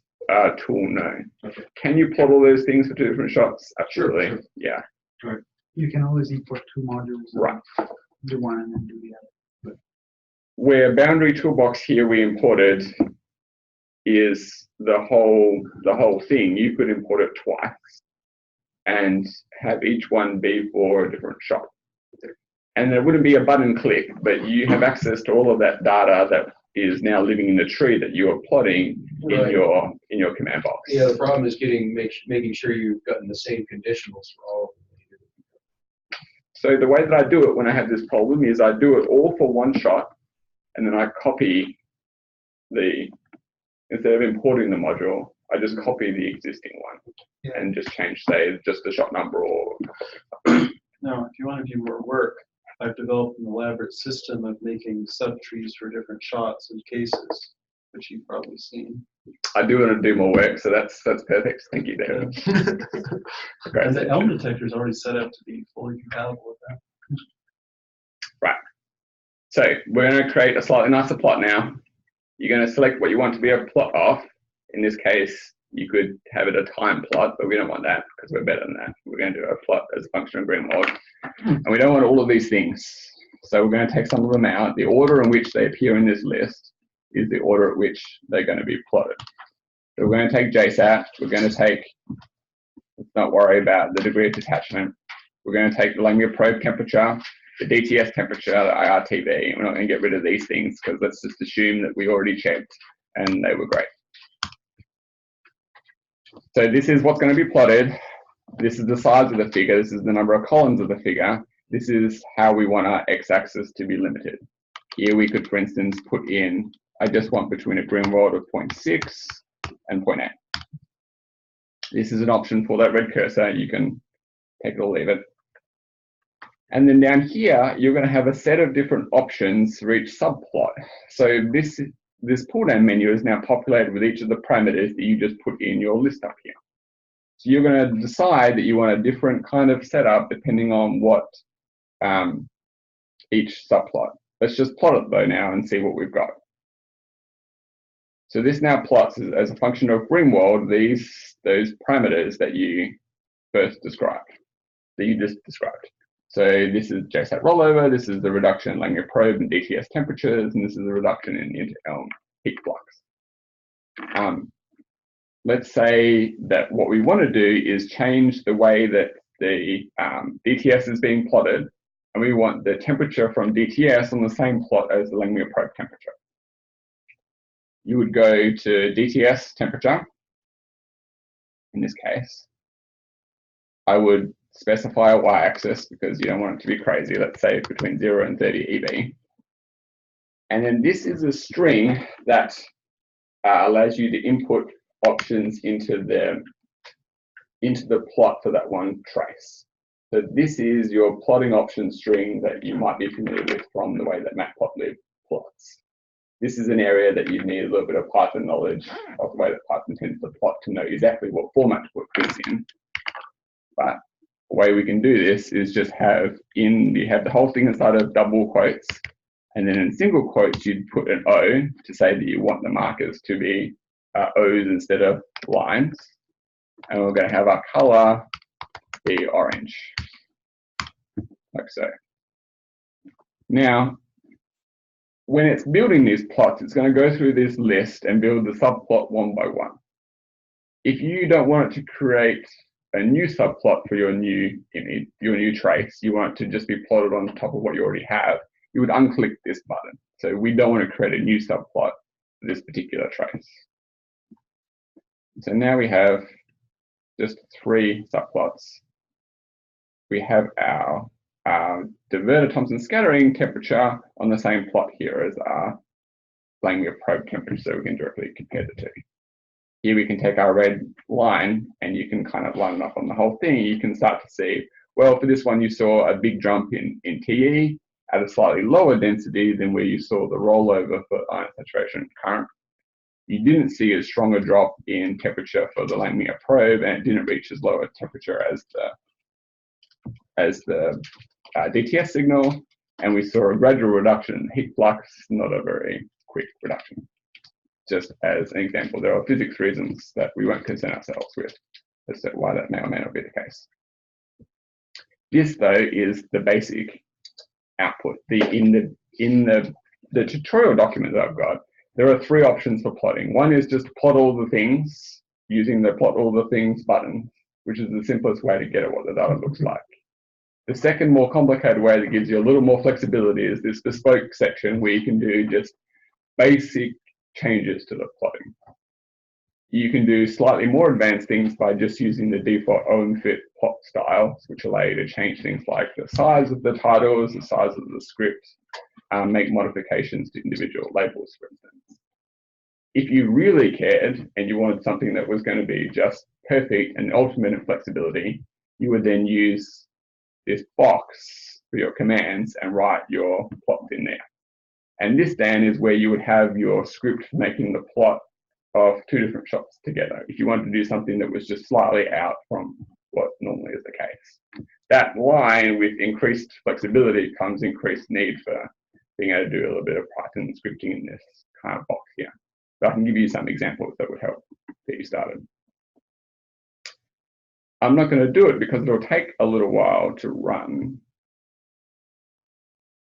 tool, no. Okay. Can you plot all those things for 2 different shots? Absolutely, sure. Yeah. Right. You can always import 2 modules. Right. Do one and then do the other. Where boundary toolbox here we imported is the whole thing. You could import it twice and have each one be for a different shot. And there wouldn't be a button click, but you have access to all of that data that is now living in the tree that you are plotting in your command box. Yeah, the problem is making sure you've gotten the same conditionals for all of them. So the way that I do it when I have this problem is I do it all for one shot, and then I copy instead of importing the module, I just copy the existing one and just change, say, just the shot number or. Now, if you want to do more work, I've developed an elaborate system of making subtrees for different shots and cases, which you've probably seen. I do want to do more work, so that's perfect. Thank you, David. Yeah. And the ELM detector is already set up to be fully compatible with that. Right. So we're going to create a slightly nicer plot now. You're going to select what you want to be able to plot off. In this case, you could have it a time plot, but we don't want that because we're better than that. We're going to do a plot as a function of green log. And we don't want all of these things. So we're going to take some of them out. The order in which they appear in this list is the order at which they're going to be plotted. So we're going to take JSAT. We're going to take, let's not worry about the degree of detachment. We're going to take the Langmuir probe temperature, the DTS temperature, the IRTV. We're not going to get rid of these things because let's just assume that we already checked and they were great. So this is what's going to be plotted. This is the size of the figure. This is the number of columns of the figure. This is how we want our x-axis to be limited. Here we could, for instance, put in, I just want between a green world of 0.6 and 0.8. This is an option for that red cursor. You can take it or leave it. And then down here, you're going to have a set of different options for each subplot. So this pull-down menu is now populated with each of the parameters that you just put in your list up here. So you're going to decide that you want a different kind of setup depending on what each subplot. Let's just plot it though now and see what we've got. So this now plots as a function of Greenwald those parameters that you first described, that you just described. So this is JSAT rollover, this is the reduction in Langmuir probe and DTS temperatures, and this is the reduction in inter-ELM heat flux. Let's say that what we want to do is change the way that the DTS is being plotted, and we want the temperature from DTS on the same plot as the Langmuir probe temperature. You would go to DTS temperature, in this case. I would specify a y-axis because you don't want it to be crazy. Let's say it's between 0 and 30 EB. And then this is a string that allows you to input options into the plot for that one trace. So this is your plotting option string that you might be familiar with from the way that Matplotlib plots. This is an area that you need a little bit of Python knowledge of the way that Python tends to plot to know exactly what format to put things in. But the way we can do this is just you have the whole thing inside of double quotes, and then in single quotes you'd put an O to say that you want the markers to be O's instead of lines. And we're going to have our color be orange, like so. Now, when it's building these plots, it's going to go through this list and build the subplot one by one. If you don't want it to create a new subplot for your new image, your new trace, you want it to just be plotted on top of what you already have, you would unclick this button. So we don't want to create a new subplot for this particular trace. So now we have just 3 subplots. We have our diverted Thomson scattering temperature on the same plot here as our Langmuir probe temperature, so we can directly compare the two. Here we can take our red line and you can kind of line it up on the whole thing. You can start to see, well, for this one you saw a big jump in TE at a slightly lower density than where you saw the rollover for ion saturation current. You didn't see as strong a drop in temperature for the Langmuir probe, and it didn't reach as low a temperature as the DTS signal, and we saw a gradual reduction in heat flux, not a very quick reduction. Just as an example, there are physics reasons that we won't concern ourselves with as to why that may or may not be the case. This, though, is the basic output. In the tutorial document that I've got, there are 3 options for plotting. One is just plot all the things using the plot all the things button, which is the simplest way to get at what the data looks like. The second, more complicated way that gives you a little more flexibility is this bespoke section where you can do just basic changes to the plotting. You can do slightly more advanced things by just using the default OMFIT plot styles, which allow you to change things like the size of the titles, the size of the script, make modifications to individual labels, for instance. If you really cared and you wanted something that was going to be just perfect and ultimate in flexibility, you would then use this box for your commands and write your plots in there. And this, Dan, is where you would have your script making the plot of 2 different shots together if you wanted to do something that was just slightly out from what normally is the case. That line with increased flexibility comes increased need for being able to do a little bit of Python scripting in this kind of box here. So I can give you some examples that would help get you started. I'm not going to do it because it'll take a little while to run.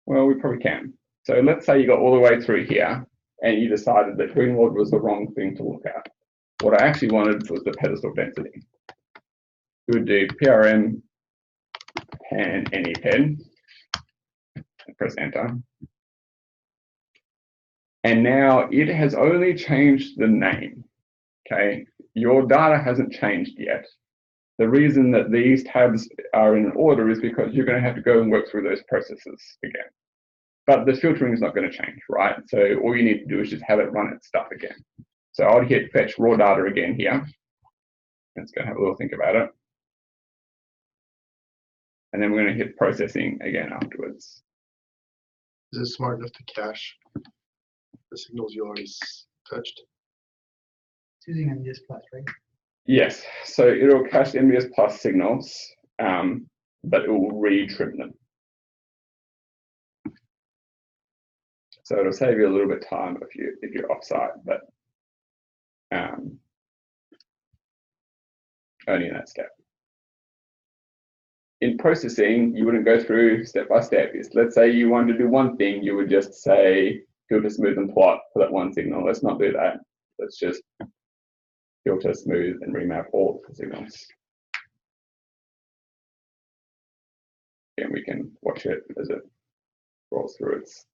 Well, we probably can. So let's say you got all the way through here and you decided that Greenwald was the wrong thing to look at. What I actually wanted was the pedestal density. You would do PRM pan any pen and press enter. And now it has only changed the name, okay? Your data hasn't changed yet. The reason that these tabs are in order is because you're going to have to go and work through those processes again. But the filtering is not going to change, right? So all you need to do is just have it run its stuff again. So I'll hit fetch raw data again here. It's going to have a little think about it. And then we're going to hit processing again afterwards. Is it smart enough to cache the signals you already touched? It's using MBS Plus, right? Yes, so it'll cache the MBS Plus signals, but it will re-trim them. So it'll save you a little bit of time if you're offsite, but only in that step. In processing, you wouldn't go through step by step. Let's say you wanted to do one thing, you would just say filter, smooth, and plot for that one signal. Let's not do that. Let's just filter, smooth, and remap all of the signals. And we can watch it as it rolls through its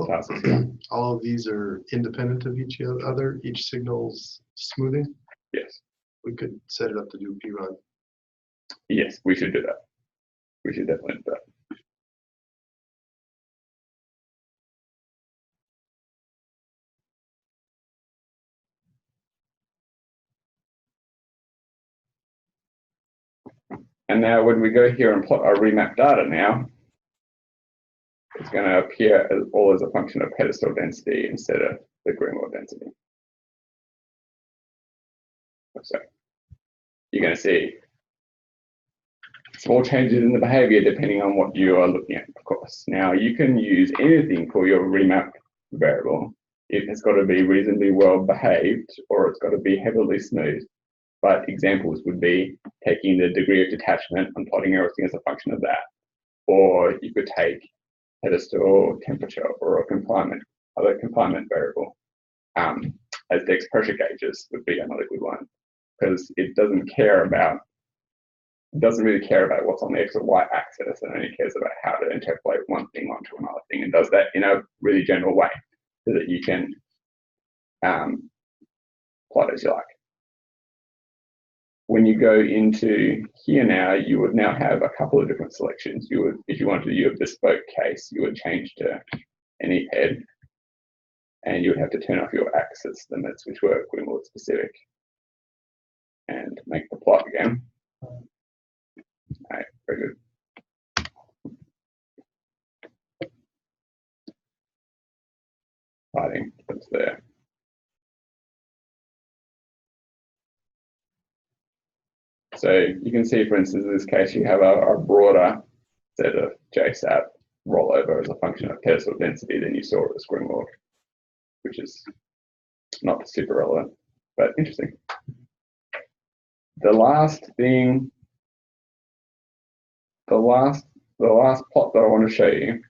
tasks here. All of these are independent of each other, each signal's smoothing? Yes. We could set it up to do p-run. Yes, we should do that. We should definitely do that. And now when we go here and plot our remap data now, it's going to appear as all as a function of pedestal density instead of the Greenwald density. So you're going to see small changes in the behavior depending on what you are looking at, of course. Now you can use anything for your remap variable. It's got to be reasonably well behaved or it's got to be heavily smooth. But examples would be taking the degree of detachment and plotting everything as a function of that. Or you could take pedestal temperature or a other confinement variable. As depth pressure gauges would be another good one, because it doesn't really care about what's on the X or Y axis. It only cares about how to interpolate one thing onto another thing, and does that in a really general way so that you can plot as you like. When you go into here now, you would now have a couple of different selections. You would, if you wanted to do a bespoke case, you would change to any head, and you would have to turn off your axis limits, which were Greenwald specific, and make the plot again. Right, very good. Plotting, that's there. So you can see, for instance, in this case, you have a broader set of JSAT rollover as a function of pedestal density than you saw at the Greenwald, which is not super relevant, but interesting. The last thing, the last plot that I want to show you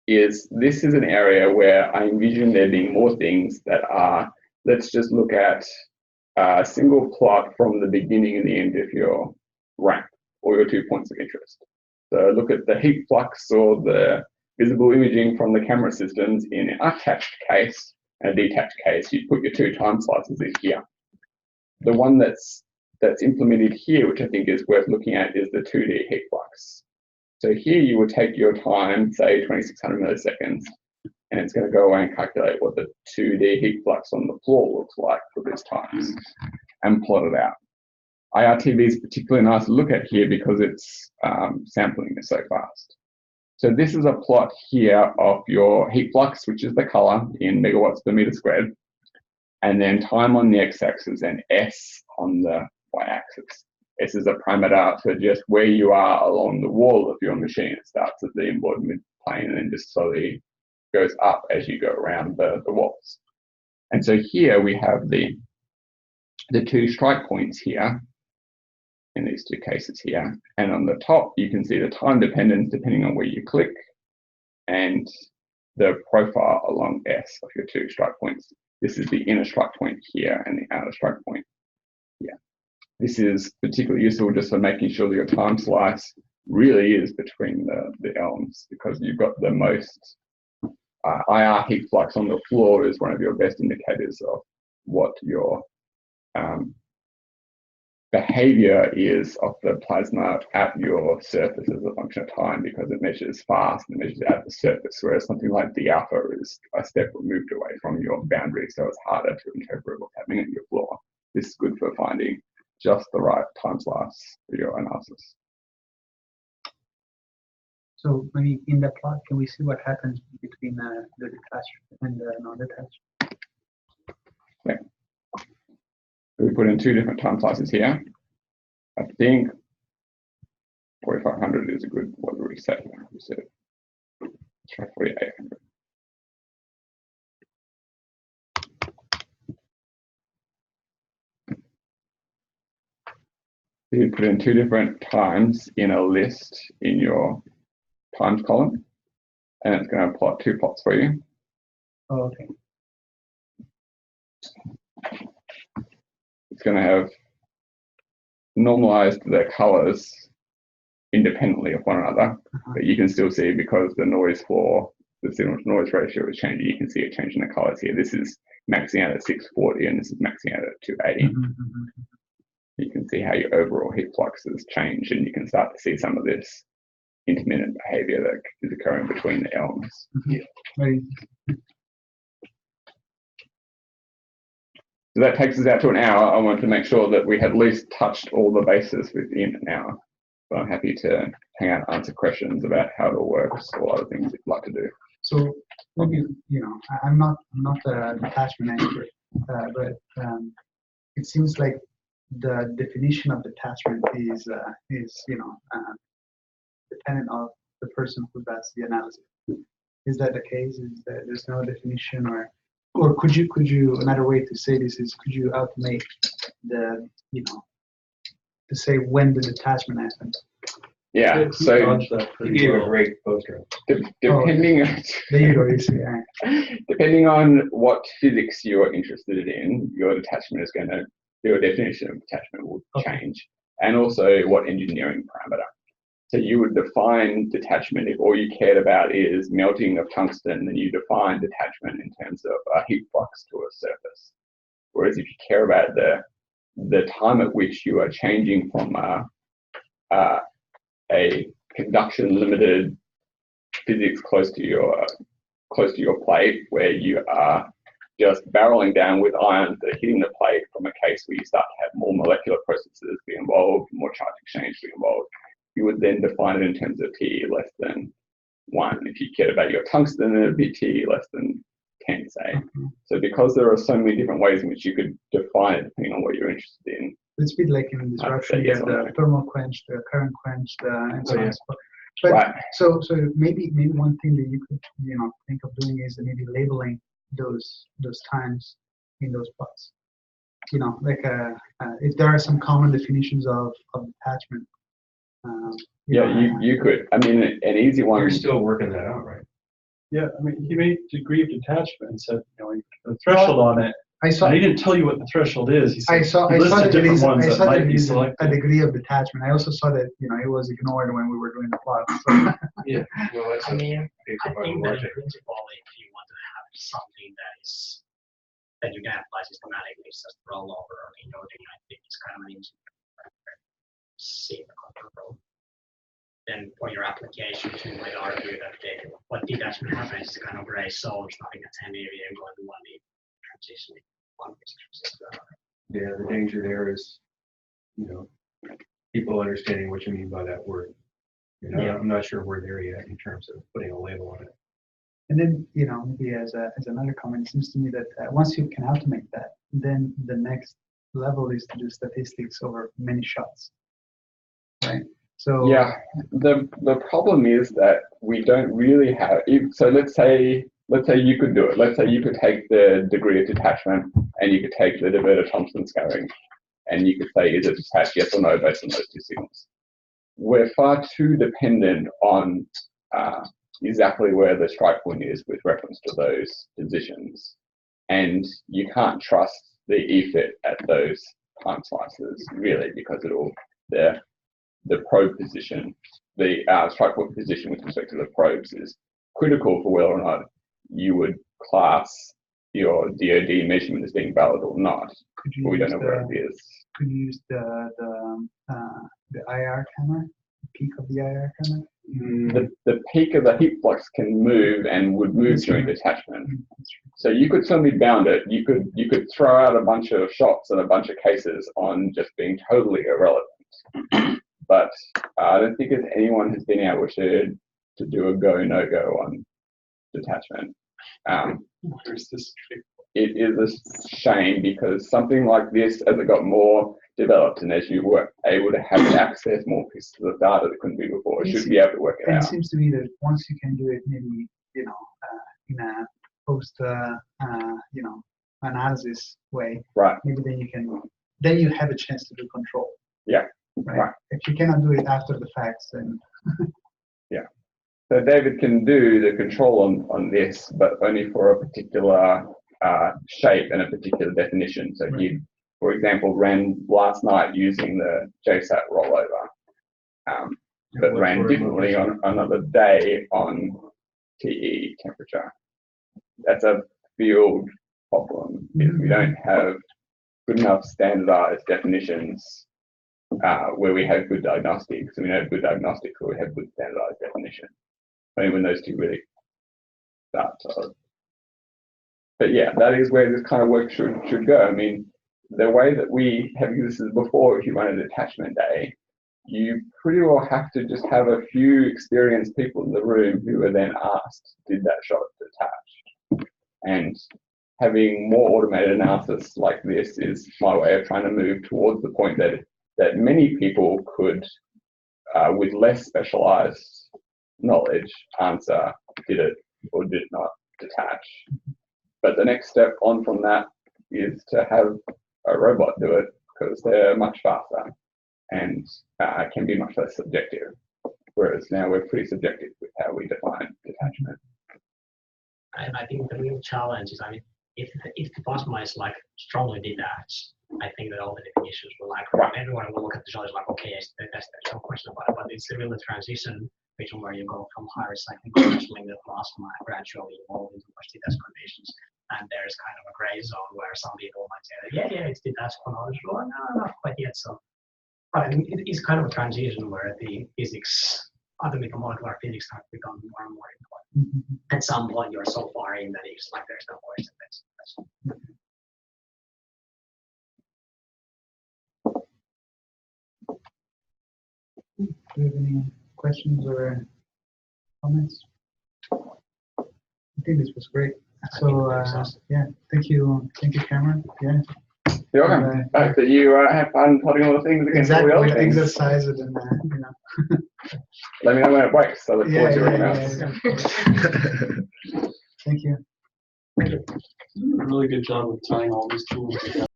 is this is an area where I envision there being more things that are, let's just look at a single plot from the beginning and the end of your ramp or your 2 points of interest. So look at the heat flux or the visible imaging from the camera systems in an attached case and a detached case. You put your 2 time slices in here. The one that's implemented here, which I think is worth looking at, is the 2D heat flux. So here you will take your time, say 2600 milliseconds, and it's going to go away and calculate what the 2D heat flux on the floor looks like for these times and plot it out. IRTV is particularly nice to look at here because its sampling is so fast. So this is a plot here of your heat flux, which is the color in megawatts per meter squared, and then time on the x-axis and S on the y-axis. S is a parameter for just where you are along the wall of your machine. It starts at the inboard midplane and then just slowly goes up as you go around the walls. And so here we have the 2 strike points here in these 2 cases here. And on the top, you can see the time dependence depending on where you click and the profile along S of your 2 strike points. This is the inner strike point here and the outer strike point here. This is particularly useful just for making sure that your time slice really is between the ELMs, because you've got the most IR heat flux on the floor is one of your best indicators of what your behavior is of the plasma at your surface as a function of time, because it measures fast and measures at the surface, whereas something like D alpha is a step removed away from your boundary, so it's harder to interpret what's happening at your floor. This is good for finding just the right time slice for your analysis. So maybe in the plot, can we see what happens between the detached and the non-detached? Yeah. We put in 2 different time slices here. I think 4500 is a good, what do we say? We said, let's try 4800. You put in 2 different times in a list in your times column, and it's going to plot 2 plots for you. Oh, okay. It's going to have normalized the colors independently of one another, but you can still see, because the noise floor, the signal to noise ratio is changing, you can see it changing the colors here. This is maxing out at 640 and this is maxing out at 280. You can see how your overall heat fluxes change, and you can start to see some of this intermittent behavior that is occurring between the ELMs. Right. So that takes us out to an hour. I wanted to make sure that we had at least touched all the bases within an hour. But I'm happy to hang out and answer questions about how it all works or other things you'd like to do. So maybe, I'm not a detachment expert, but it seems like the definition of detachment is dependent on the person who does the analysis. Is that the case? Is that there's no definition, or could you another way to say this is, could you automate the to say when the detachment happens? Yeah, so You gave a great poster. depending There you go. You see, depending on what physics you are interested in, your detachment is going to, your definition of detachment will change, and also what engineering parameter. So you would define detachment if all you cared about is melting of tungsten, then you define detachment in terms of a heat flux to a surface. Whereas if you care about the time at which you are changing from a conduction limited physics close to your plate, where you are just barreling down with ions that are hitting the plate, from a case where you start to have more molecular processes be involved, more charge exchange be involved, you would then define it in terms of TE less than 1. If you cared about your tungsten, it would be TE less than 10, say. So because there are so many different ways in which you could define it depending on what you're interested in. It's a bit like in disruption, you have the thermal quench, the current quench, and so on. But right. So maybe one thing that you could think of doing is maybe labeling those times in those plots. If there are some common definitions of detachment. You could. I mean, an easy one. You're still working that out, right? Yeah, I mean, he made degree of detachment and said, the threshold on it. And he didn't tell you what the threshold is. He said, I saw listed different ones that might be a selected. degree of detachment. I also saw that it was ignored when we were doing the plot. So. Yeah. Well, that's I think paper by that in logic. principle, if you want to have something that you can apply systematically, it's just rollover or encoding, I think it's kind of an see the control. Then for your applications, you might argue that what detachment happens is kind of gray zones, nothing at 10 dB and going to 1 dB transition. Yeah, the danger there is, people understanding what you mean by that word. I'm not sure we're there yet in terms of putting a label on it. And then, maybe as another comment, it seems to me that once you can automate that, then the next level is to do statistics over many shots, right? So yeah, the problem is that we don't really have. So let's say you could do it. Let's say you could take the degree of detachment and you could take the Diverter-Thompson scattering, and you could say, is it detached, yes or no, based on those 2 signals. We're far too dependent on exactly where the strike point is with reference to those positions, and you can't trust the EFIT at those time slices really, because the probe position, the strike point position with respect to the probes is critical for whether or not you would class your DIII-D measurement as being valid or not. But we don't know where it is. Could you use the IR camera, the peak of the IR camera? The peak of the heat flux can move and would move during detachment. So you could certainly bound it. You could throw out a bunch of shots and a bunch of cases on just being totally irrelevant. But I don't think anyone has been able to do a go no go on detachment. Where's this trick? It is a shame, because something like this, as it got more developed and as you were able to have access more pieces of data that couldn't be before, you should be able to work it out. It seems to me that once you can do it, maybe in a post analysis way, right? Maybe then you have a chance to do control. Yeah. right? Right. If you cannot do it after the fact, then So David can do the control on this, but only for a particular shape and a particular definition. So he, for example, ran last night using the JSAT rollover, but ran differently on another day on TE temperature. That's a field problem. If we don't have good enough standardized definitions where we have good diagnostics, and we have good diagnostics where we have good standardized definition. Only when those two really start to. But yeah, that is where this kind of work should go. I mean, the way that we have used this before, if you run a detachment day, you pretty well have to just have a few experienced people in the room who are then asked, did that shot detach? And having more automated analysis like this is my way of trying to move towards the point that many people could, with less specialized knowledge, answer did it or did not detach. But the next step on from that is to have a robot do it, because they're much faster and can be much less subjective. Whereas now we're pretty subjective with how we define detachment. And I think the real challenge is, I mean, if the plasma is like strongly detached, I think that all the definitions will like, everyone will look at the shot is like, okay, there's no question about it, but it's really the transition between where you go from high recycling conditioning the plasma and gradually evolve into much detached conditions. And there's kind of a gray zone where some people might say, yeah, it's detached from others, or no, not quite yet. So, but I mean, it's kind of a transition where the physics, atomic and molecular physics start to become more and more important. At some point, you're so far in that it's like there's no question. Do you have any questions or comments? I think this was great. So yeah, thank you, Cameron. Yeah. You're welcome. I hope that you have fun plotting all the things against all the other things. Exercise it and you know. Let me know when it works. I look forward to your emails. Thank you. A really good job of tying all these tools together.